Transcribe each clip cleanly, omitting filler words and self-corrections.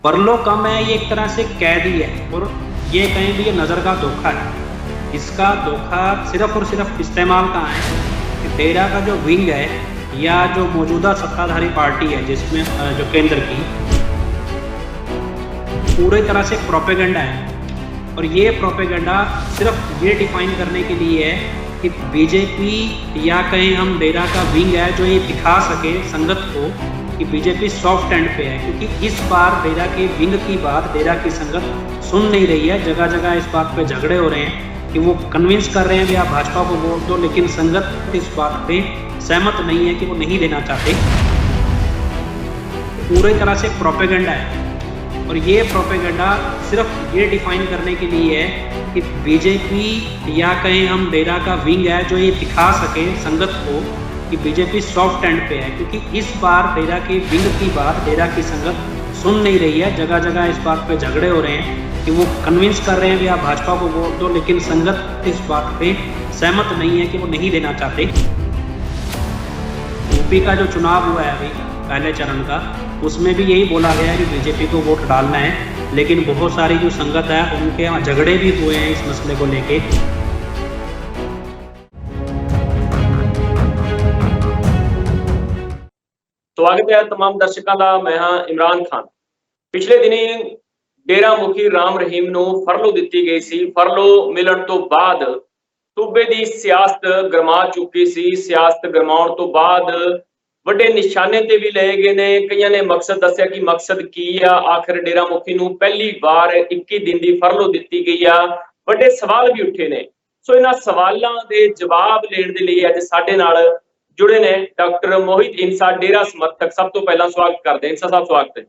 फरलो कम है, ये एक तरह से कैद ही है। और ये कहें भी ये नज़र का धोखा है। इसका धोखा सिर्फ और सिर्फ इस्तेमाल कहाँ है कि डेरा का जो विंग है या जो मौजूदा सत्ताधारी पार्टी है जिसमें जो केंद्र की पूरी तरह से प्रोपेगेंडा है। और ये प्रोपेगेंडा सिर्फ ये डिफाइन करने के लिए है कि बीजेपी या कहें हम डेरा का विंग है जो ये दिखा सके संगत को कि बीजेपी सॉफ्ट एंड पे है, क्योंकि इस बार डेरा के विंग की बात डेरा की संगत सुन नहीं रही है। जगह जगह इस बात पे झगड़े हो रहे हैं कि वो कन्विंस कर रहे हैं भी आप भाजपा को वोट दो, लेकिन संगत इस बात पे सहमत नहीं है कि वो नहीं देना चाहते। पूरी तरह से प्रोपेगेंडा है। और ये प्रोपेगेंडा सिर्फ ये डिफाइन करने के लिए है कि बीजेपी या कहें हम डेरा का विंग है जो ये दिखा सके संगत को कि बीजेपी सॉफ्ट एंड पे है, क्योंकि इस बार डेरा के विंग की बात डेरा की संगत सुन नहीं रही है। जगह जगह इस बात पे झगड़े हो रहे हैं कि वो कन्विंस कर रहे हैं भी आप भाजपा को वोट दो, लेकिन संगत इस बात पे सहमत नहीं है कि वो नहीं देना चाहते। यूपी का जो चुनाव हुआ है अभी पहले चरण का, उसमें भी यही बोला गया है कि बीजेपी को वोट डालना है, लेकिन बहुत सारी जो संगत है उनके यहाँ झगड़े भी हुए हैं इस मसले को लेके। स्वागत है तमाम दर्शकों का। मैं हाँ इमरान खान। पिछले दिनी डेरा मुखी राम रहीम नूं फरलो दी गई सी। फरलो मिलन तो बाद सूबे की सियासत गरमा चुकी सी। सियासत गरमाउण तो बाद वड्डे निशाने ते भी लए गए ने। कईयां ने मकसद दस्सिया कि मकसद की आ। आखिर डेरा मुखी नूं पहली बार 21 दिन की फरलो दी गई आ। वड्डे सवाल भी उठे ने। सो इन्हां सवालों के जवाब लेने के लिए अज साडे नाल जुड़े ने डॉक्टर मोहित इंसा, डेरा समर्थक। सब तो पहला स्वागत करते हैं। इंसा साहब स्वागत है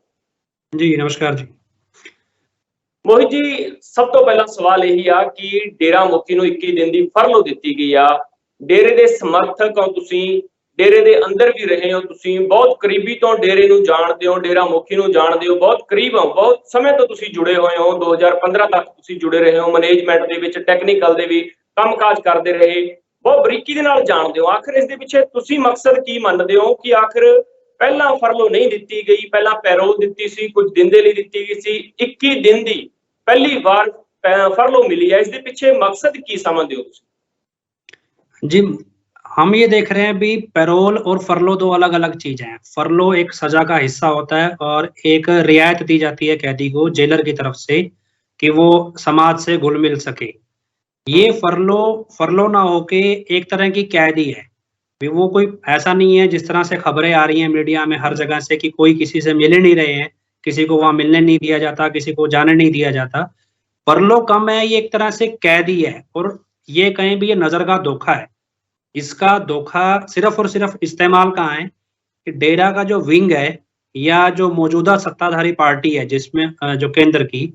जी। नमस्कार जी। मोहित जी, सब तो पहला सवाल यही आ कि डेरा मुखी नूं 21 दिन की फरलो दी गई आ। डेरे के समर्थक हो तुसीं, डेरे के अंदर भी रहे हो तुसीं, बहुत करीबी तो डेरे नूं जानदे हो, डेरा मुखी नूं जानदे हो, बहुत करीब हो, बहुत समय तो तुसीं जुड़े हुए हो। 2015 तक तुसीं जुड़े रहे हो। मैनेजमेंट दे विच टैक्नीकल दे भी काम काज करते रहे, बहुत बरीकी दे नाल जानदे हो। आखिर इस दे पिछे तुसीं मकसद की मनदे हो कि आखिर पहला फरलो नहीं दी गई, पहला पैरोल दी सी, कुछ दिन दे लई दी गई सी, 21 दिन की पहली बार फरलो मिली है, इस दे पिछे मकसद की समझदे हो तुसीं? जी, हम ये देख रहे हैं भी पैरोल और फरलो दो अलग अलग चीजें हैं। फरलो एक सजा का हिस्सा होता है और एक रियायत दी जाती है कैदी को जेलर की तरफ से कि वो समाज से घुल मिल सके। ये फरलो ना होके एक तरह की कैदी है। वो कोई ऐसा नहीं है जिस तरह से खबरें आ रही हैं मीडिया में हर जगह से कि कोई किसी से मिल नहीं रहे हैं, किसी को वहां मिलने नहीं दिया जाता, किसी को जाने नहीं दिया जाता। फरलो कम है, ये एक तरह से कैदी है। और ये कहें भी ये नजर का धोखा है। इसका धोखा सिर्फ और सिर्फ इस्तेमाल कहाँ है कि डेरा का जो विंग है या जो मौजूदा सत्ताधारी पार्टी है जिसमें जो केंद्र की,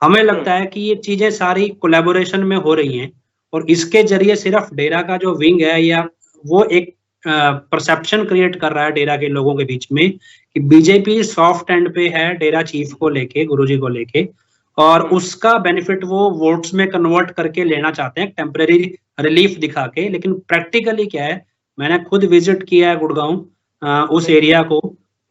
हमें लगता है कि ये चीजें सारी कोलैबोरेशन में हो रही हैं। और इसके जरिए सिर्फ डेरा का जो विंग है या वो एक परसेप्शन क्रिएट कर रहा है डेरा के लोगों के बीच में कि बीजेपी सॉफ्ट एंड पे है डेरा चीफ को लेके, गुरुजी को लेके, और उसका बेनिफिट वो वोट्स में कन्वर्ट करके लेना चाहते हैं टेम्परेरी रिलीफ दिखा के। लेकिन प्रैक्टिकली क्या है, मैंने खुद विजिट किया है गुड़गांव, उस एरिया को।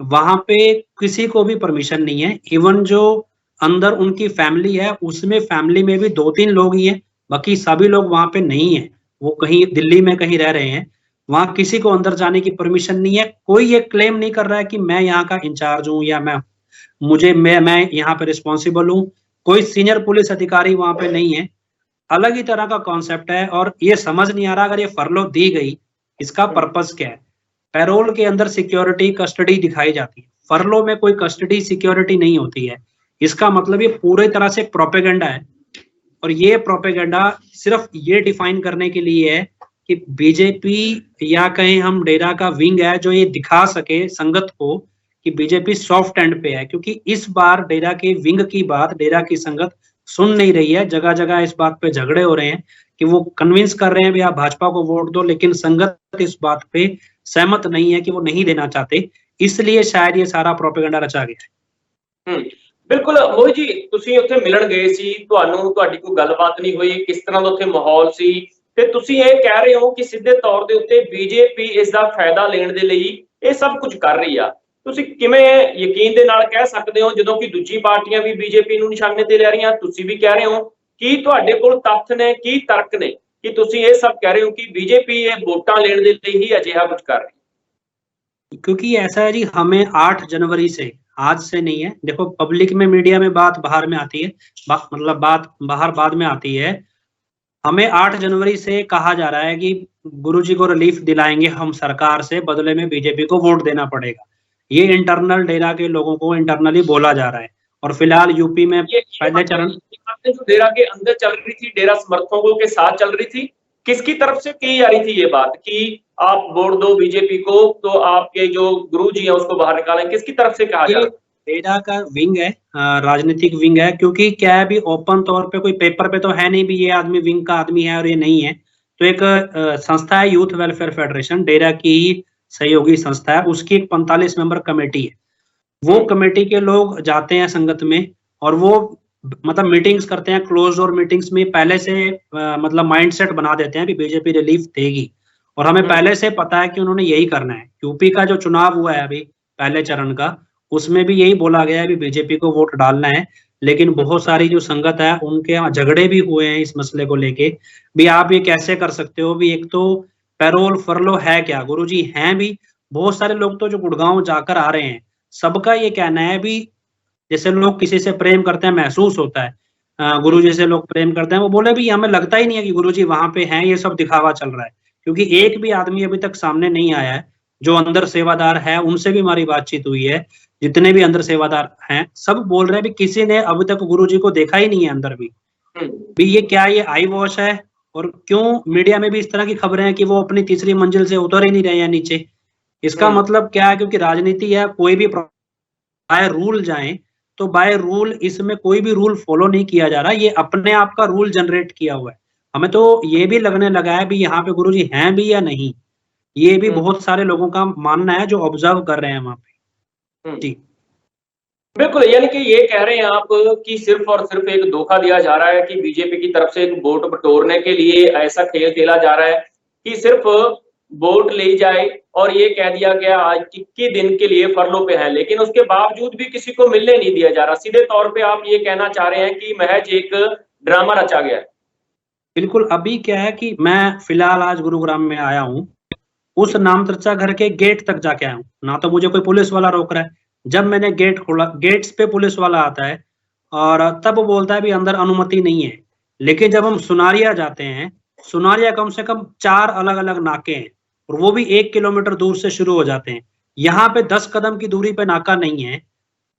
वहां पे किसी को भी परमिशन नहीं है। इवन जो अंदर उनकी फैमिली है उसमें फैमिली में भी 2-3 लोग ही हैं, बाकी सभी लोग वहां पे नहीं है। वो कहीं दिल्ली में कहीं रह रहे हैं। वहां किसी को अंदर जाने की परमिशन नहीं है। कोई ये क्लेम नहीं कर रहा है कि मैं यहाँ का इंचार्ज हूँ या मैं यहाँ पे रिस्पॉन्सिबल हूँ। कोई सीनियर पुलिस अधिकारी वहां पे नहीं है। अलग ही तरह का कॉन्सेप्ट है। और ये समझ नहीं आ रहा अगर ये फरलो दी गई इसका पर्पस क्या है। पैरोल के अंदर सिक्योरिटी कस्टडी दिखाई जाती है, फरलो में कोई कस्टडी सिक्योरिटी नहीं होती है। इसका मतलब ये पूरी तरह से प्रोपेगेंडा है। और ये प्रोपेगेंडा सिर्फ ये डिफाइन करने के लिए है कि बीजेपी या कहें हम डेरा का विंग है जो ये दिखा सके संगत को कि बीजेपी सॉफ्ट एंड पे है, क्योंकि इस बार डेरा के विंग की बात डेरा की संगत सुन नहीं रही है। जगह जगह इस बात पे झगड़े हो रहे हैं कि वो कन्विंस कर रहे हैं भी आप भाजपा को वोट दो, लेकिन संगत इस बात पे सहमत नहीं है कि वो नहीं देना चाहते। इसलिए शायद ये सारा प्रोपेगेंडा रचा गया है। बिल्कुल मोहित जी, तुसीं उत्थे मिलन गए सी, तुहानूं तुहाडी कोई गलबात नहीं हुई, किस तरह दा उत्थे माहौल सी? ते तुसीं ये कह रहे हो कि सीधे तौर दे उत्ते बीजेपी इस दा फायदा लेण दे लई ये सब कुछ कर रही आ। ਤੁਸੀਂ ਕਿਵੇਂ ਯਕੀਨ ਦੇ ਨਾਲ ਕਹਿ ਸਕਦੇ ਹੋ ਜਦੋਂ ਕਿ ਦੂਜੀ ਪਾਰਟੀਆਂ ਵੀ ਬੀਜੇਪੀ ਨੂੰ ਨਿਸ਼ਾਨੇ ਤੇ ਲੈ ਰਹੀਆਂ, ਤੁਸੀਂ ਵੀ ਕਹਿ ਰਹੇ ਹੋ, ਕੀ ਤੁਹਾਡੇ ਕੋਲ ਤੱਥ ਨੇ, ਕੀ ਤਰਕ ਨੇ ਕਿ ਤੁਸੀਂ ਇਹ ਸਭ ਕਹਿ ਰਹੇ ਹੋ ਕਿ बीजेपी ਇਹ ਵੋਟਾਂ ਲੈਣ ਦੇ ਲਈ ही ਅਜਿਹਾ कुछ कर रही है? क्योंकि ऐसा है जी, हमें 8 जनवरी से, आज से नहीं है, देखो पब्लिक में मीडिया में बात बाहर में आती है, मतलब बात बाहर बाद में आती है। हमें 8 जनवरी से कहा जा रहा है कि गुरुजी को रिलीफ दिलाएंगे हम सरकार से, बदले में बीजेपी को वोट देना पड़ेगा। ये इंटरनल डेरा के लोगों को इंटरनली बोला जा रहा है। और फिलहाल यूपी में पहले चरण जो डेरा के अंदर चल रही थी, डेरा समर्थकों के साथ चल रही थी, किसकी तरफ से की जा रही थी ये बात कि आप वोट दो बीजेपी को तो आपके जो गुरुजी है उसको बाहर निकालें, किसकी तरफ से कहा जा रहा है? डेरा का विंग है, राजनीतिक विंग है, क्योंकि क्या है भी ओपन तौर पे कोई पेपर पे तो है नहीं भी ये आदमी विंग का आदमी है और ये नहीं है। तो एक संस्था है यूथ वेलफेयर फेडरेशन, डेरा की ही सहयोगी संस्था है, उसकी एक 45 मेंबर कमेटी है। वो कमेटी के लोग जाते हैं संगत में और वो मतलब मीटिंग्स करते हैं, क्लोज डोर मीटिंग्स में पहले से मतलब माइंडसेट बना देते हैं कि बीजेपी रिलीफ देगी। और हमें पहले से पता है कि उन्होंने यही करना है। यूपी का जो चुनाव हुआ है अभी पहले चरण का, उसमें भी यही बोला गया है कि बीजेपी को वोट डालना है। लेकिन बहुत सारी जो संगत है उनके यहाँ झगड़े भी हुए हैं इस मसले को लेके भी, आप ये कैसे कर सकते हो भी, एक तो पैरोल फरलो है क्या, गुरुजी हैं भी, बहुत सारे लोग तो जो गुड़गांव जाकर आ रहे हैं, सबका ये कहना है भी, जैसे लोग किसी से प्रेम करते हैं महसूस होता है, गुरुजी से लोग प्रेम करते हैं, वो बोले भी हमें लगता ही नहीं है कि गुरुजी वहां पे हैं, ये सब दिखावा चल रहा है। क्योंकि एक भी आदमी अभी तक सामने नहीं आया है जो अंदर सेवादार है, उनसे भी हमारी बातचीत हुई है, जितने भी अंदर सेवादार हैं सब बोल रहे हैं भी किसी ने अभी तक गुरुजी को देखा ही नहीं है अंदर भी ये क्या ये आई वॉश है। और क्यों मीडिया में भी इस तरह की खबरें हैं कि वो अपनी तीसरी मंजिल से उतर ही नहीं रहे हैं नीचे, इसका मतलब क्या है, क्योंकि राजनीति है, कोई भी बाय रूल जाए तो बाय रूल इसमें कोई भी रूल फॉलो नहीं किया जा रहा, ये अपने आप का रूल जनरेट किया हुआ है। हमें तो ये भी लगने लगा है भी यहाँ पे गुरुजी हैं भी या नहीं, ये भी बहुत सारे लोगों का मानना है जो ऑब्जर्व कर रहे हैं वहां पे। जी बिल्कुल, यानी कि ये कह रहे हैं आप कि सिर्फ और सिर्फ एक धोखा दिया जा रहा है कि बीजेपी की तरफ से एक वोट बटोरने के लिए ऐसा खेल खेला जा रहा है कि सिर्फ वोट ले जाए और ये कह दिया गया आज 21 दिन के लिए फरलो पे है, लेकिन उसके बावजूद भी किसी को मिलने नहीं दिया जा रहा। सीधे तौर पे आप ये कहना चाह रहे हैं कि महज एक ड्रामा रचा गया है। बिल्कुल, अभी क्या है कि मैं फिलहाल आज गुरुग्राम में आया हूँ, उस नामचर्चा घर के गेट तक जाके आया हूँ, ना तो मुझे कोई पुलिस वाला रोक रहा है। जब मैंने गेट खोला, गेट्स पे पुलिस वाला आता है और तब बोलता है भी अंदर अनुमति नहीं है। लेकिन जब हम सुनारिया जाते हैं, सुनारिया कम से कम 4 अलग अलग नाके हैं और वो भी 1 किलोमीटर दूर से शुरू हो जाते हैं। यहाँ पे 10 कदम की दूरी पे नाका नहीं है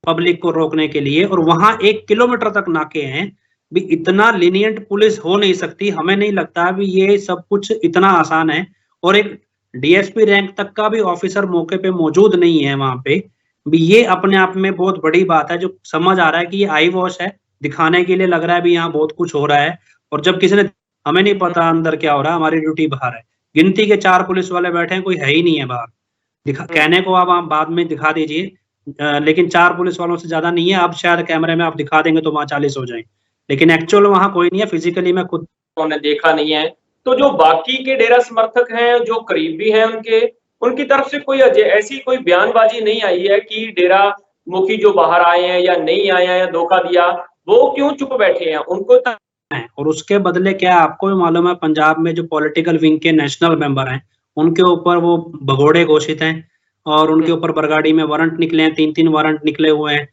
पब्लिक को रोकने के लिए, और वहां 1 किलोमीटर तक नाके हैं। भी इतना लीनियंट पुलिस हो नहीं सकती, हमें नहीं लगता भी ये सब कुछ इतना आसान है। और एक डीएसपी रैंक तक का भी ऑफिसर मौके पे मौजूद नहीं है वहां पे भी, ये अपने आप में बहुत बड़ी बात है। जो समझ आ रहा है कि ये आई वॉश है, दिखाने के लिए लग रहा है भी यहाँ बहुत कुछ हो रहा है, और जब किसी ने, हमें नहीं पता अंदर क्या हो रहा है, हमारी ड्यूटी बाहर है। गिनती के 4 पुलिस वाले बैठे हैं, कोई है ही नहीं है बाहर। कहने को आप बाद में दिखा दीजिए, लेकिन 4 पुलिस वालों से ज्यादा नहीं है। आप शायद कैमरे में आप दिखा देंगे तो वहां 40 हो जाए, लेकिन एक्चुअल वहां कोई नहीं है। फिजिकली मैं खुद उन्होंने देखा नहीं है। तो जो बाकी के डेरा समर्थक हैं, जो करीबी हैं उनकी तरफ से कोई ऐसी कोई बयानबाजी नहीं आई है कि डेरा मुखी जो बाहर आए हैं या नहीं आए हैं या धोखा दिया, वो क्यों चुप बैठे हैं? उनको और उसके बदले क्या है, आपको भी मालूम है पंजाब में जो पॉलिटिकल विंग के नेशनल मेंबर हैं, उनके ऊपर वो भगोड़े घोषित हैं और उनके ऊपर बरगाड़ी में वारंट निकले हैं, 3-3 वारंट निकले हुए हैं।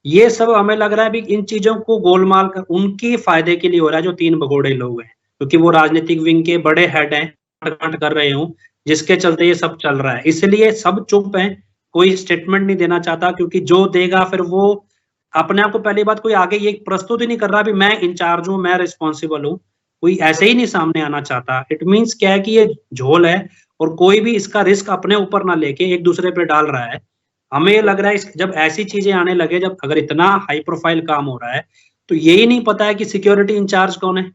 ये सब हमें लग रहा है भी इन चीजों को गोलमाल कर उनकी फायदे के लिए हो रहा है, जो 3 भगोड़े लोग हैं, क्योंकि वो राजनीतिक विंग के बड़े हेड हैं, कर रहे हूँ, जिसके चलते ये सब चल रहा है। इसलिए सब चुप हैं, कोई स्टेटमेंट नहीं देना चाहता, क्योंकि जो देगा फिर वो अपने आप को, पहली बात कोई आगे ये प्रस्तुत ही नहीं कर रहा भी मैं इंचार्ज हूँ, मैं रिस्पॉन्सिबल हूँ, कोई ऐसे ही नहीं सामने आना चाहता। इट मीन्स क्या है कि ये झोल है और कोई भी इसका रिस्क अपने ऊपर ना लेके एक दूसरे पे डाल रहा है। हमें लग रहा है जब ऐसी चीजें आने लगे, जब अगर इतना हाई प्रोफाइल काम हो रहा है, तो यही नहीं पता है कि सिक्योरिटी इंचार्ज कौन है,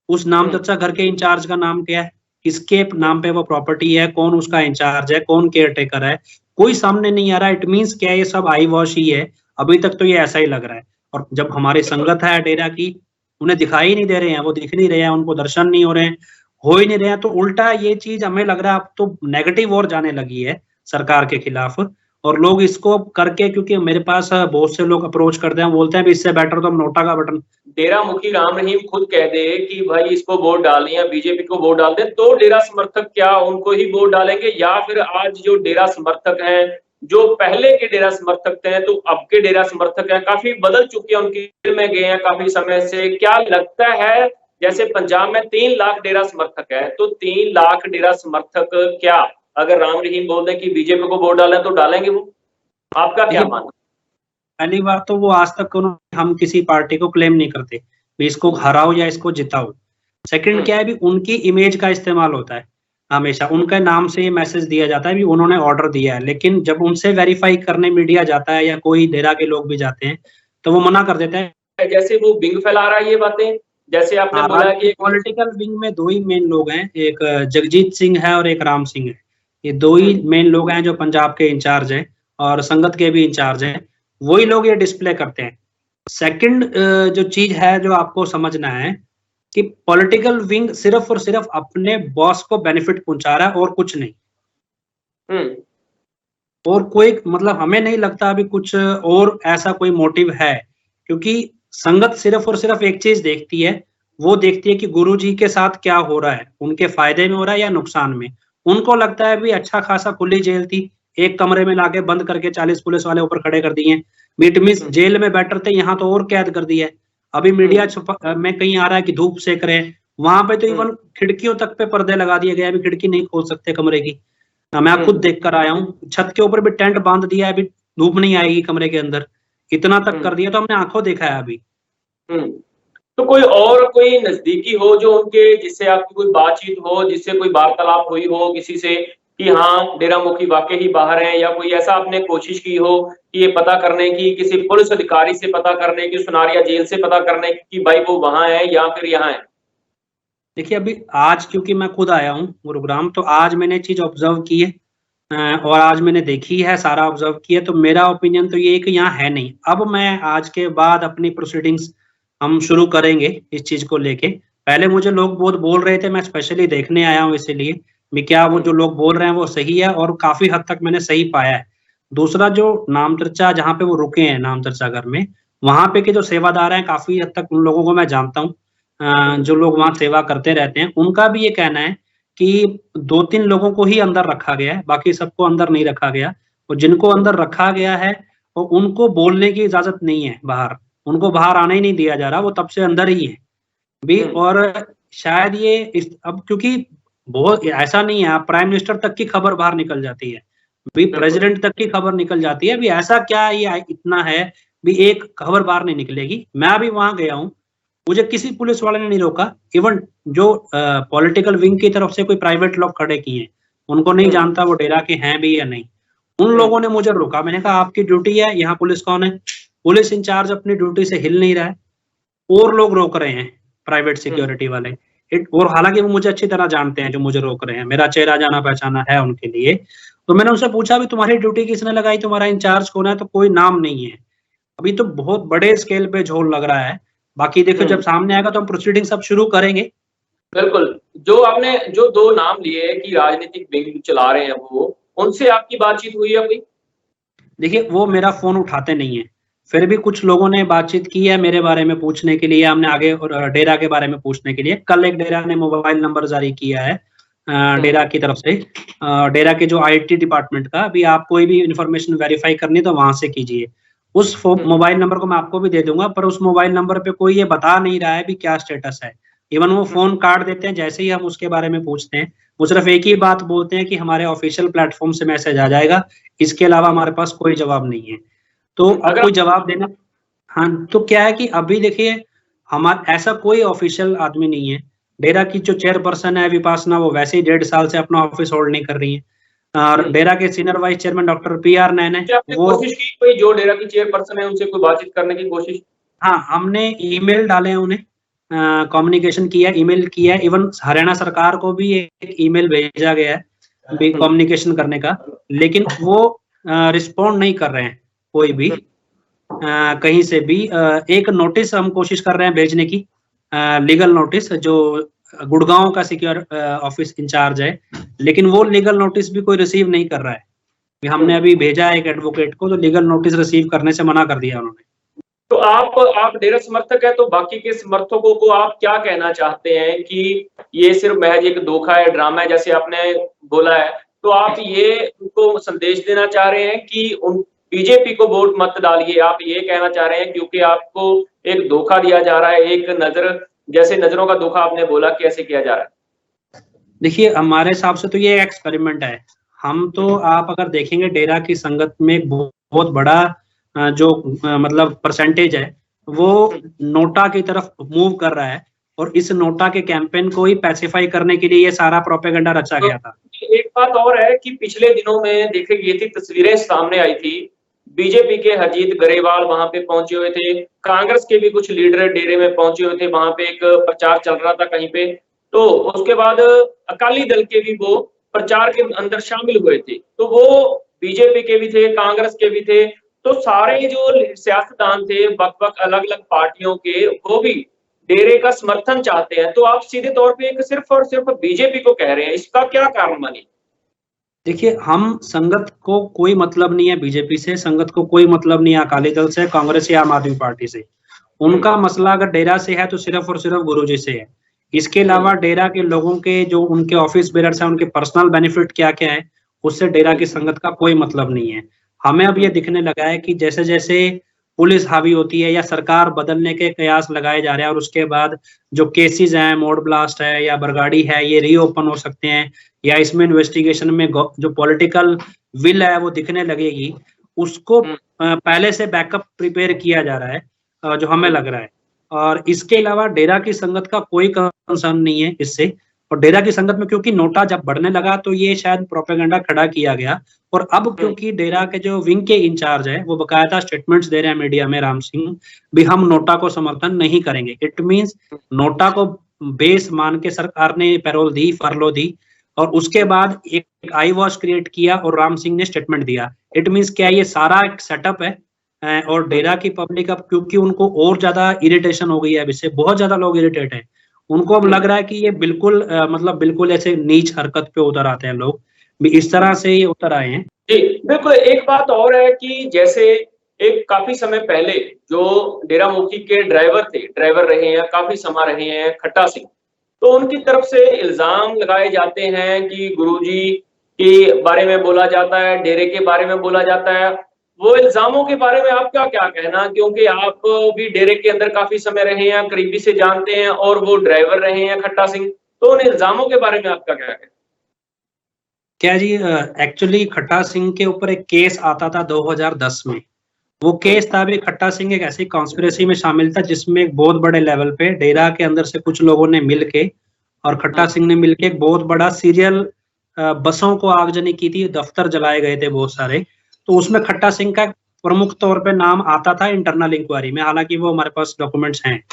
उस नामचर्चा घर के इंचार्ज का नाम क्या है, किसके नाम पे वो प्रॉपर्टी है, कौन उसका इंचार्ज है, कौन केयर टेकर है, कोई सामने नहीं आ रहा। इट मीन्स क्या है, ये सब आई वॉश ही है। अभी तक तो ये ऐसा ही लग रहा है। और जब हमारी संगत है डेरा की, उन्हें दिखाई नहीं दे रहे हैं, वो दिख नहीं रहे हैं, उनको दर्शन नहीं हो रहे हैं, हो ही नहीं रहे हैं, तो उल्टा ये चीज हमें लग रहा है अब तो नेगेटिव और जाने लगी है सरकार के खिलाफ। और लोग इसको करके, क्योंकि मेरे पास बहुत से लोग अप्रोच करते हैं, बोलते हैं भी इससे बेटर तो हम नोटा का बटन। डेरा मुखी राम रहीम खुद कह दे कि भाई इसको वोट डालें या बीजेपी को वोट डाल दें, तो डेरा समर्थक क्या उनको ही वोट डालेंगे, या फिर आज जो डेरा समर्थक हैं, जो पहले के डेरा समर्थक थे तो अब के डेरा समर्थक हैं, काफी बदल चुके हैं, उनकी में गए हैं काफी समय से। क्या लगता है, जैसे पंजाब में 3 लाख डेरा समर्थक है, तो 3 लाख डेरा समर्थक क्या अगर राम रहीम बोल दें कि बीजेपी को वोट डालें तो डालेंगे वो? आपका क्या मानना? पहली बात तो वो आज तक हम किसी पार्टी को क्लेम नहीं करते भी इसको हराओ या इसको जिताओ। सेकंड क्या है भी उनकी इमेज का इस्तेमाल होता है, हमेशा उनके नाम से ये मैसेज दिया जाता है भी उन्होंने ऑर्डर दिया है, लेकिन जब उनसे वेरीफाई करने मीडिया जाता है या कोई डेरा के लोग भी जाते हैं तो वो मना कर देते हैं। जैसे वो विंग फैला रहा है ये बातें, जैसे आपने बोला कि पॉलिटिकल विंग में 2 ही मेन लोग हैं, एक जगजीत सिंह है और एक राम सिंह है। ये 2 ही मेन लोग हैं जो पंजाब के इंचार्ज हैं और संगत के भी इंचार्ज हैं, वही लोग ये डिस्प्ले करते हैं। सेकंड जो चीज है जो आपको समझना है कि पॉलिटिकल विंग सिर्फ और सिर्फ अपने बॉस को बेनिफिट पहुंचा रहा है और कुछ नहीं। और कोई मतलब हमें नहीं लगता अभी कुछ और ऐसा कोई मोटिव है, क्योंकि संगत सिर्फ और सिर्फ एक चीज देखती है, वो देखती है कि गुरुजी के साथ क्या हो रहा है, उनके फायदे में हो रहा है या नुकसान में। उनको लगता है भी अच्छा खासा खुली जेल थी, एक कमरे में लाके बंद करके 40 पुलिस वाले ऊपर खड़े कर दिए, मीट मिस जेल में बेटर थे, यहाँ तो और कैद कर दिया है। अभी मीडिया में कहीं आ रहा है कि धूप सेक रहे हैं, वहां पे तो इवन खिड़कियों तक पे पर्दे लगा दिए गए, अभी खिड़की नहीं खोल सकते कमरे की। मैं खुद देख कर आया हूँ, छत के ऊपर भी टेंट बांध दिया है, अभी धूप नहीं आएगी कमरे के अंदर, इतना तक कर दिया, तो हमने आंखों देखा है अभी। तो कोई नजदीकी हो जो उनके, जिससे आपकी कोई बातचीत हो, जिससे कोई वार्तालाप हुई हो किसी से कि हाँ डेरा मुखी वाकई ही बाहर है, या कोई ऐसा आपने कोशिश की हो कि ये पता करने की, किसी पुलिस अधिकारी से पता करने की, सुनारिया जेल से पता करने की कि भाई वो वहां है या फिर यहाँ है? देखिए अभी आज क्योंकि मैं खुद आया हूँ गुरुग्राम, तो आज मैंने चीज ऑब्जर्व की है और आज मैंने देखी है, सारा ऑब्जर्व किया, तो मेरा ओपिनियन तो ये है कि यहाँ है नहीं। अब मैं आज के बाद अपनी प्रोसीडिंग्स हम शुरू करेंगे इस चीज को लेके। पहले मुझे लोग बहुत बोल रहे थे, मैं स्पेशली देखने आया हूँ इसीलिए मैं, क्या वो जो लोग बोल रहे हैं वो सही है, और काफी हद तक मैंने सही पाया है। दूसरा जो नामचर्चा जहाँ पे वो रुके हैं नामचर्चा घर में, वहां पे के जो सेवादार हैं काफी हद तक उन लोगों को मैं जानता हूँ, जो लोग वहां सेवा करते रहते हैं, उनका भी ये कहना है कि 2-3 लोगों को ही अंदर रखा गया है, बाकी सबको अंदर नहीं रखा गया। और जिनको अंदर रखा गया है और उनको बोलने की इजाजत नहीं है बाहर, उनको बाहर आने ही नहीं दिया जा रहा, वो तब से अंदर ही है भी। और शायद ये अब क्योंकि बहुत ऐसा नहीं है, प्राइम मिनिस्टर तक की खबर बाहर निकल जाती है भी, प्रेसिडेंट तक की खबर निकल जाती है भी, ऐसा क्या ये इतना है भी एक खबर बाहर नहीं निकलेगी। मैं अभी वहां गया हूँ, मुझे किसी पुलिस वाले ने नहीं रोका, इवन जो पॉलिटिकल विंग की तरफ से कोई प्राइवेट लोग खड़े किए हैं, उनको नहीं जानता वो डेरा के हैं भी या नहीं, उन लोगों ने मुझे रोका। मैंने कहा आपकी ड्यूटी है, यहाँ पुलिस कौन है? पुलिस इंचार्ज अपनी ड्यूटी से हिल नहीं रहा है और लोग रोक रहे हैं प्राइवेट सिक्योरिटी वाले। और हालांकि वो मुझे अच्छी तरह जानते हैं जो मुझे रोक रहे हैं, मेरा चेहरा जाना पहचाना है उनके लिए। तो मैंने उनसे पूछा भी तुम्हारी ड्यूटी किसने लगाई, तुम्हारा इंचार्ज कौन है? तो कोई नाम नहीं है। अभी तो बहुत बड़े स्केल पे झोल लग रहा है, बाकी देखो जब सामने आएगा तो हम प्रोसीडिंग सब शुरू करेंगे। बिल्कुल। जो आपने जो 2 नाम लिए कि राजनीतिक विंग चला रहे हैं, वो उनसे आपकी बातचीत हुई है कोई? देखिए वो मेरा फोन उठाते नहीं है, फिर भी कुछ लोगों ने बातचीत की है मेरे बारे में पूछने के लिए, हमने आगे और डेरा के बारे में पूछने के लिए। कल एक डेरा ने मोबाइल नंबर जारी किया है डेरा की तरफ से, डेरा के जो IT डिपार्टमेंट का, अभी आप कोई भी इंफॉर्मेशन वेरीफाई करनी तो वहां से कीजिए। उस मोबाइल नंबर को मैं आपको भी दे दूंगा, पर उस मोबाइल नंबर पे कोई ये बता नहीं रहा है भी क्या स्टेटस है। इवन वो फोन काट देते हैं जैसे ही हम उसके बारे में पूछते हैं, वो सिर्फ एक ही बात बोलते हैं कि हमारे ऑफिशियल प्लेटफॉर्म से मैसेज आ जाएगा, इसके अलावा हमारे पास कोई जवाब नहीं है। तो अब कोई जवाब देना, हाँ तो क्या है कि अभी देखिए हमारा ऐसा कोई ऑफिशियल आदमी नहीं है। डेरा की जो चेयरपर्सन है विपासना, वो वैसे ही 1.5 साल से अपना ऑफिस होल्ड नहीं कर रही है, और डेरा के senior vice chairman doctor PR नैन है, वो कोशिश की कोई जो डेरा की चेयरपर्सन है उनसे कोई बातचीत करने की कोशिश? हाँ हमने ईमेल डाले हैं उन्हें, कम्युनिकेशन किया, ईमेल किया, इवन हरियाणा सरकार को भी एक ईमेल भेजा गया है कम्युनिकेशन करने का, लेकिन वो रिस्पॉन्ड नहीं कर रहे हैं कोई भी कहीं से भी। एक नोटिस हम कोशिश कर रहे हैं भेजने की, लीगल नोटिस, जो गुड़गांव का सिक्योर ऑफिस इंचार्ज है, लेकिन वो लीगल नोटिस भी कोई रिसीव नहीं कर रहा है। हमने अभी भेजा है एक एडवोकेट को, तो लीगल नोटिस रिसीव करने से मना कर दिया उन्होंने। तो आप डेरा समर्थक है, तो बाकी के समर्थकों को आप क्या कहना चाहते हैं कि ये सिर्फ महज एक धोखा है, ड्रामा है, जैसे आपने बोला है, तो आप ये उनको संदेश देना चाह रहे हैं कि उन बीजेपी को वोट मत डालिए, आप ये कहना चाह रहे हैं क्योंकि आपको एक धोखा दिया जा रहा है, एक नजर, जैसे नजरों का धोखा आपने बोला, कैसे किया जा रहा है? देखिए, हमारे हिसाब से तो ये एक्सपेरिमेंट है। हम तो, आप अगर देखेंगे डेरा की संगत में एक बहुत बड़ा जो मतलब परसेंटेज है, वो नोटा की तरफ मूव कर रहा है, और इस नोटा के कैंपेन को ही पैसिफाई करने के लिए ये सारा प्रोपेगेंडा रचा गया था। एक बात और है कि पिछले दिनों में देखी गई थी, तस्वीरें सामने आई थी, बीजेपी के हरजीत ग्रेवाल वहां पे पहुंचे हुए थे, कांग्रेस के भी कुछ लीडर डेरे में पहुंचे हुए थे, वहां पे एक प्रचार चल रहा था कहीं पे, तो उसके बाद अकाली दल के भी वो प्रचार के अंदर शामिल हुए थे, तो वो बीजेपी के भी थे, कांग्रेस के भी थे, तो सारे जो सियासतदान थे बक अलग अलग पार्टियों के, वो भी डेरे का समर्थन चाहते हैं। तो आप सीधे तौर पे एक सिर्फ और सिर्फ बीजेपी को कह रहे हैं, इसका क्या कारण मानिए? देखिए, हम संगत को कोई मतलब नहीं है बीजेपी से, संगत को कोई मतलब नहीं है अकाली दल से, कांग्रेस या आम आदमी पार्टी से। उनका मसला अगर डेरा से है तो सिर्फ और सिर्फ गुरुजी से है। इसके अलावा डेरा के लोगों के जो उनके ऑफिस बेरर्स हैं, उनके पर्सनल बेनिफिट क्या क्या है, उससे डेरा की संगत का कोई मतलब नहीं है। हमें अब ये दिखने लगा है कि जैसे जैसे पुलिस हावी होती है या सरकार बदलने के कयास लगाए जा रहे हैं, और उसके बाद जो केसेस हैं, मोड ब्लास्ट है या बरगाड़ी है, ये रीओपन हो सकते हैं, या इसमें इन्वेस्टिगेशन में जो पॉलिटिकल विल है वो दिखने लगेगी, उसको पहले से बैकअप प्रिपेयर किया जा रहा है, जो हमें लग रहा है। और इसके अलावा डेरा की संगत का कोई कंसर्न नहीं है इससे। और डेरा की संगत में क्योंकि नोटा जब बढ़ने लगा तो ये शायद प्रोपेगेंडा खड़ा किया गया, और अब क्योंकि डेरा के जो विंग के इंचार्ज है वो बकायदा स्टेटमेंट्स दे रहे हैं मीडिया में, राम सिंह भी, हम नोटा को समर्थन नहीं करेंगे। इट मींस नोटा को बेस मान के सरकार ने पैरोल दी, फरलो दी, और उसके बाद एक आई वॉश क्रिएट किया और राम सिंह ने स्टेटमेंट दिया। इट मींस क्या, ये सारा एक सेटअप है, और डेरा की पब्लिक अब क्योंकि उनको और ज्यादा इरिटेशन हो गई है, अब इससे बहुत ज्यादा लोग इरिटेट हैं, उनको अब लग रहा है कि ये बिल्कुल मतलब बिल्कुल ऐसे नीच हरकत पे उतर आते हैं लोग, भी इस तरह से ये उतर आए हैं। जी बिल्कुल। एक बात और है कि जैसे एक काफी समय पहले जो डेरा मुखी के ड्राइवर थे, ड्राइवर रहे हैं, काफी समय रहे हैं, खट्टा सिंह, तो उनकी तरफ से इल्जाम लगाए जाते हैं कि गुरुजी के बारे में बोला जाता है, डेरे के बारे में बोला जाता है। वो इल्जामों के बारे में आपका क्या कहना? क्योंकि आप भी डेरे के अंदर काफी समय रहे हैं, करीबी से जानते हैं, और वो ड्राइवर रहे हैं खट्टा सिंह, तो उन इल्जामों के बारे में आपका क्या कहना? क्या जी, एक्चुअली खट्टा सिंह के ऊपर एक केस आता था 2010 में। वो केस था भी, खट्टा सिंह एक ऐसी कॉन्स्पिरेसी में शामिल था जिसमें एक बहुत बड़े लेवल पे डेरा के अंदर से कुछ लोगों ने मिलके और खट्टा सिंह ने मिलके एक बहुत बड़ा सीरियल बसों को आगजनी की थी, दफ्तर जलाए गए थे बहुत सारे। तो उसमें खट्टा सिंह का प्रमुख तौर पे नाम आता था इंटरनल इंक्वायरी में, हालांकि वो हमारे पास डॉक्यूमेंट्स हैं।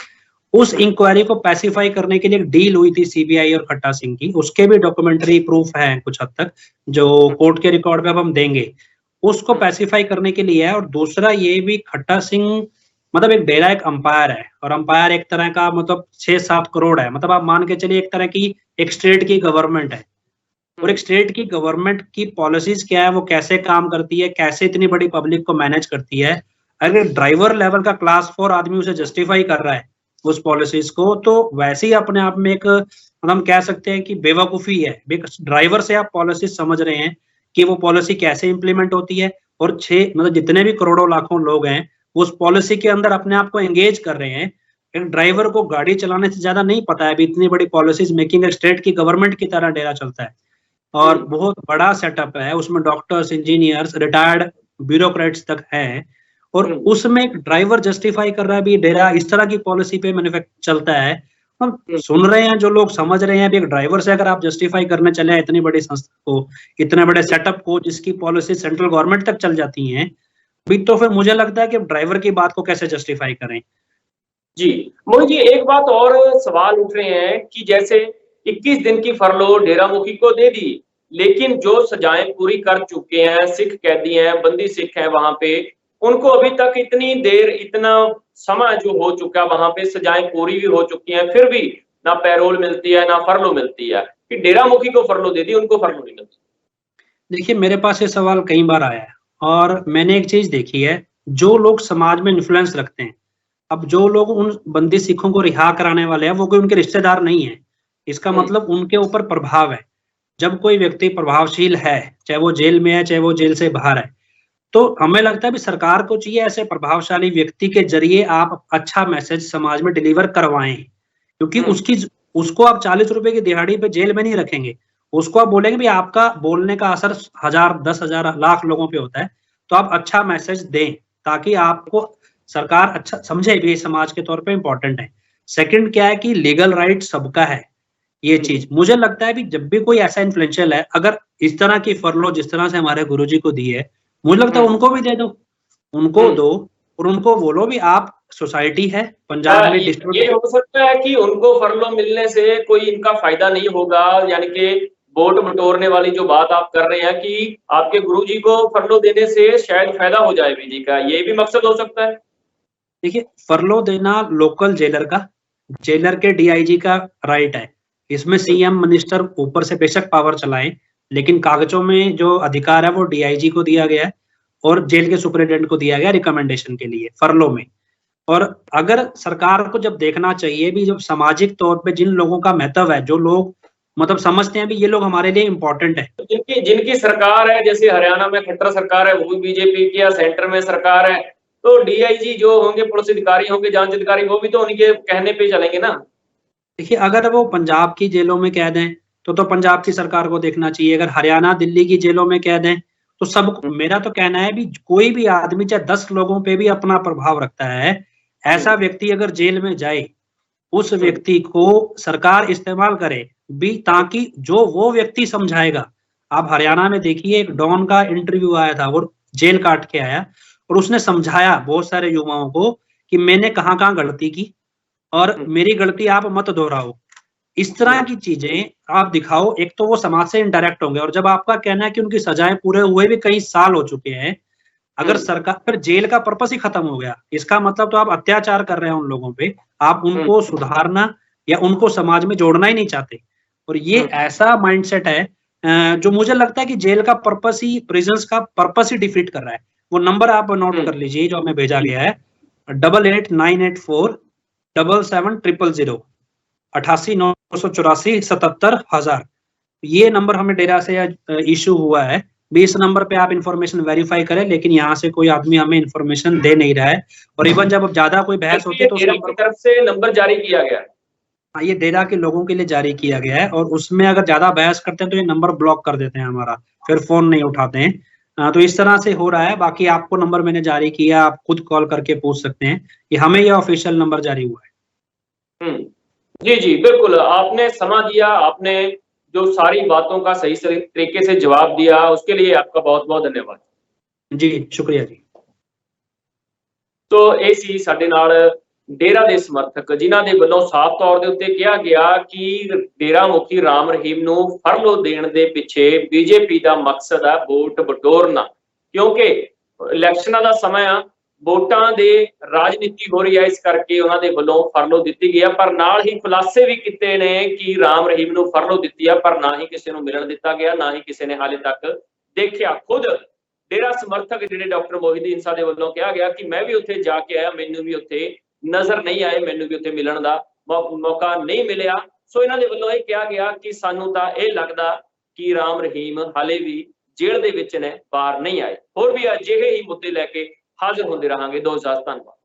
उस इंक्वायरी को पैसिफाई करने के लिए एक डील हुई थी सीबीआई और खट्टा सिंह की, उसके भी डॉक्यूमेंट्री प्रूफ है कुछ हद तक, जो कोर्ट के रिकॉर्ड पे अब हम देंगे। उसको पैसिफाई करने के लिए है। और दूसरा ये भी, खट्टा सिंह मतलब एक डेरा एक अंपायर है, और अंपायर एक तरह का मतलब 6-7 करोड़ है, मतलब आप मान के चलिए एक तरह की एक स्टेट की गवर्नमेंट है। और एक स्टेट की गवर्नमेंट की पॉलिसीज क्या है, वो कैसे काम करती है, कैसे इतनी बड़ी पब्लिक को मैनेज करती है, अगर ड्राइवर लेवल का क्लास 4 आदमी उसे जस्टिफाई कर रहा है उस पॉलिसीज को, तो वैसे ही अपने आप में एक मतलब हम कह सकते हैं कि बेवकूफी है। ड्राइवर से आप पॉलिसीज समझ रहे हैं कि वो पॉलिसी कैसे इंप्लीमेंट होती है, और 6 मतलब जितने भी करोड़ों लाखों लोग हैं उस पॉलिसी के अंदर अपने आप को एंगेज कर रहे हैं। एक ड्राइवर को गाड़ी चलाने से ज्यादा नहीं पता है अभी इतनी बड़ी पॉलिसीज मेकिंग, एक स्टेट की गवर्नमेंट की तरह डेरा चलता है, और बहुत बड़ा सेटअप है उसमें, डॉक्टर्स, इंजीनियर्स, रिटायर्ड ब्यूरोक्रेट्स तक है। और उसमें एक ड्राइवर जस्टिफाई कर रहा है भी डेरा इस तरह की पॉलिसी पे मैन्युफैक्चर चलता है। हम सुन रहे हैं, जो लोग समझ रहे हैं, अभी एक ड्राइवर से अगर आप जस्टिफाई करने चले इतनी बड़ी संस्था को, इतने बड़े सेटअप को, जिसकी पॉलिसी सेंट्रल गवर्नमेंट तक चल जाती है भी, तो फिर मुझे लगता है कि ड्राइवर की बात को कैसे जस्टिफाई करें। जी मोहित जी, एक बात और सवाल उठ रहे हैं कि जैसे 21 दिन की फरलो डेरा मुखी को दे दी, लेकिन जो सजाएं पूरी कर चुके हैं, सिख कैदी हैं, बंदी सिख हैं वहां पे, उनको अभी तक इतनी देर, इतना समय जो हो चुका वहां पे, सजाएं पूरी भी हो चुकी हैं, फिर भी ना पैरोल मिलती है ना फरलो मिलती है, कि डेरा मुखी को फरलो दे दी, उनको फरलो नहीं मिलती। देखिए, मेरे पास ये सवाल कई बार आया है और मैंने एक चीज़ देखी है, जो लोग समाज में इन्फ्लुएंस रखते हैं, अब जो लोग उन बंदी सिखों को रिहा कराने वाले हैं, वो कोई उनके रिश्तेदार नहीं हैं। इसका हम्म, मतलब उनके ऊपर प्रभाव है। जब कोई व्यक्ति प्रभावशील है, चाहे वो जेल में है, चाहे वो जेल से बाहर है, तो हमें लगता है भी सरकार को चाहिए ऐसे प्रभावशाली व्यक्ति के ज़रिए आप अच्छा मैसेज समाज में डिलीवर करवाएँ। क्योंकि हम्म, उसको आप 40 रुपए की दिहाड़ी पे जेल में नहीं रखेंगे। उसको आप बोलेंगे भी आपका बोलने का असर 1000, 10,000, लाख लोगों पे होता है, तो आप अच्छा मैसेज दें, ताकि आपको सरकार अच्छा समझे भी ये समाज के तौर पे इम्पोर्टेंट है। सेकंड क्या है कि लीगल राइट सबका है, ये हम्म, चीज़। मुझे लगता है भी जब भी कोई ऐसा इन्फ्लुएंशियल है, अगर इस तरह की फरलो जिस तरह से हमारे गुरुजी को दी है, मुझे लगता है हम्म, उनको भी दे दो। उनको हम्म। दो और उनको बोलो भी आप सोसाइटी है, पंजाब में ये डिस्ट्रिक्ट। हो सकता है कि उनको फरलो मिलने से कोई इनका फायदा नहीं होगा, यानी कि वोट बटोरने वाली जो बात आप कर रहे हैं कि आपके गुरुजी को फरलो देने से शायद फायदा हो जाए बीजी का, ये भी मकसद हो सकता है। देखिए, फरलो देना लोकल जेलर का, जेलर के डीआईजी का राइट है। इसमें हम्म, सीएम मिनिस्टर ऊपर से बेशक पावर चलाएं, लेकिन कागजों में जो अधिकार है वो डीआईजी को दिया गया है और जेल के सुपरिटेंडेंट को दिया गया रिकमेंडेशन के लिए फरलो में। और अगर सरकार को जब देखना चाहिए भी, जब सामाजिक तौर पे जिन लोगों का महत्व है, जो लोग मतलब समझते हैं भी ये लोग हमारे लिए इम्पोर्टेंट है। तो जिनकी जिनकी सरकार है, जैसे हरियाणा में खट्टर सरकार है, वो भी बीजेपी की, या सेंटर में सरकार है, तो डीआईजी जो होंगे, पुलिस अधिकारी होंगे, जांच अधिकारी, वो भी तो उनके कहने पे चलेंगे ना। देखिए, अगर वो पंजाब की जेलों में कैद हैं, तो पंजाब की सरकार को देखना चाहिए। अगर हरियाणा, दिल्ली की जेलों में कैद हैं, तो सब हम्म, मेरा तो कहना है भी कोई भी आदमी चाहे 10 लोगों पे भी अपना प्रभाव रखता है, ऐसा हम्म, व्यक्ति अगर जेल में जाए, उस हम्म, व्यक्ति को सरकार इस्तेमाल करे भी, ताकि जो वो व्यक्ति समझाएगा। आप हरियाणा में देखिए, एक डॉन का इंटरव्यू आया था, वो जेल काट के आया और उसने समझाया बहुत सारे युवाओं को कि मैंने कहाँ-कहाँ गलती की और हम्म, मेरी गलती आप मत दोहराओ। इस तरह हम्म, की चीज़ें आप दिखाओ, एक तो वो समाज से इंटरैक्ट होंगे। और जब आपका कहना है कि उनकी सज़ाएँ पूरे हुए भी कई साल हो चुके हैं, अगर हम्म, सरकार फिर जेल का पर्पस ही खत्म हो गया, इसका मतलब तो आप अत्याचार कर रहे हैं उन लोगों पे, आप हम्म, उनको सुधारना या उनको समाज में जोड़ना ही नहीं चाहते। और ये हम्म, ऐसा माइंडसेट है जो मुझे लगता है कि जेल का पर्पस ही, प्रिज़न्स का पर्पस ही डिफीट कर रहा है। वो नंबर आप नोट हम्म, कर लीजिए जो हमें भेजा जी, गया है, 8898477000, 88,984,77,000। ये नंबर हमें डेरा से इश्यू हुआ है। भी इस नंबर पे आप इन्फॉर्मेशन वेरीफाई करें, लेकिन यहाँ से कोई आदमी हमें इन्फॉर्मेशन दे नहीं रहा है। और इवन जब ज़्यादा कोई बहस बल्कि होती ये है तो उस डेरा नंबर की को, तरफ से नंबर जारी किया गया है। हाँ, ये डेरा के लोगों के लिए जारी किया गया है और उसमें अगर ज़्यादा बहस करते हैं तो ये नंबर ब्लॉक कर देते हैं हमारा, फिर फ़ोन नहीं उठाते हैं। तो इस तरह से हो रहा है। बाकी आपको नंबर मैंने जारी किया, आप खुद कॉल करके पूछ सकते हैं कि हमें ये ऑफ़िशियल नंबर जारी हुआ है। हम्म, जी, जी, बिल्कुल, आपने समय दिया, आपने जो सारी बातों का सही तरीके से जवाब दिया, उसके लिए आपका बहुत-बहुत धन्यवाद। जी, शुक्रिया जी। तो ਇਹ ਸੀ ਸਾਡੇ ਨਾਲ ਡੇਰਾ ਦੇ ਸਮਰਥਕ, ਜਿਨ੍ਹਾਂ ਦੇ ਵੱਲੋਂ ਸਾਫ਼ ਤੌਰ ਦੇ ਉੱਤੇ ਕਿਹਾ ਗਿਆ ਕਿ ਡੇਰਾ ਮੁਖੀ ਰਾਮ ਰਹੀਮ ਨੂੰ ਫਰਲੋ ਦੇਣ ਦੇ ਪਿੱਛੇ ਬੀਜੇਪੀ ਦਾ ਮਕਸਦ ਹੈ ਵੋਟ ਬਟੋਰਨਾ, ਕਿਉਂਕਿ ਇਲੈਕਸ਼ਨਾਂ ਦਾ ਸਮਾਂ ਆ, ਵੋਟਾਂ ਦੇ ਰਾਜਨੀਤੀ ਹੋ ਰਹੀ ਹੈ, ਇਸ ਕਰਕੇ ਉਹਨਾਂ ਦੇ ਵੱਲੋਂ ਫਰਲੋ ਦਿੱਤੀ ਗਈ ਹੈ। ਪਰ ਨਾਲ ਹੀ ਖੁਲਾਸੇ ਵੀ ਕੀਤੇ ਨੇ ਕਿ ਰਾਮ ਰਹੀਮ ਨੂੰ ਫਰਲੋ ਦਿੱਤੀ ਹੈ, ਪਰ ਨਾ ਹੀ ਕਿਸੇ ਨੂੰ ਮਿਲਣ ਦਿੱਤਾ ਗਿਆ, ਨਾ ਹੀ ਕਿਸੇ ਨੇ ਹਾਲੇ ਤੱਕ ਦੇਖਿਆ। ਖੁਦ डेरा समर्थक जिहड़े डॉक्टर मोहिउद्दीन इंसा दे वल्लों कहा गया कि मैं भी उत्थे जाके आया, मैनूं भी उत्थे नज़र नहीं आए, मैनूं भी उत्थे मिलण दा मौका नहीं मिलिया। सो इन्हां दे वल्लों इह कहा गया कि सानूं तां इह लगदा कि राम रहीम हाले भी जेल दे विच ने, बाहर नहीं आए। होर भी अजिहे ही मुद्दे लैके हाज़र होंदे रहांगे। दो इजाज़त, धन्नवाद।